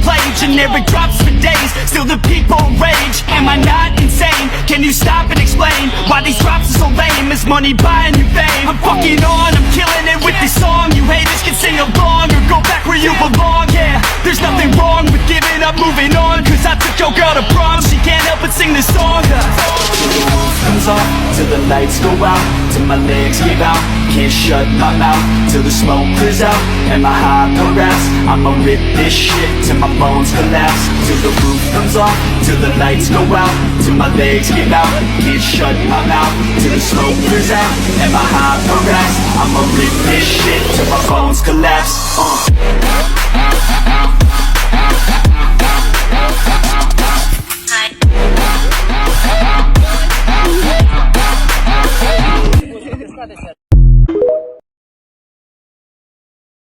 play, generic drops for days, still the people rage. Am I not insane? Can you stop and explain why these drops are so lame? Is money buying you fame? I'm fucking on, I'm killing it with this song. You haters can sing along or go back where you belong. Yeah, there's nothing wrong with giving up, moving on, cause I took your girl to prom, she can't help but sing this song. Comes off till the lights go out, till my legs give out, can't shut my mouth till the smoke clears out. Am I high or rest? I'ma rip this shit till my bones collapse, till the roof comes off, till the lights go out, till my legs give out, can't shut my mouth till the smoke clears out. Am I high or rest? I'ma rip this shit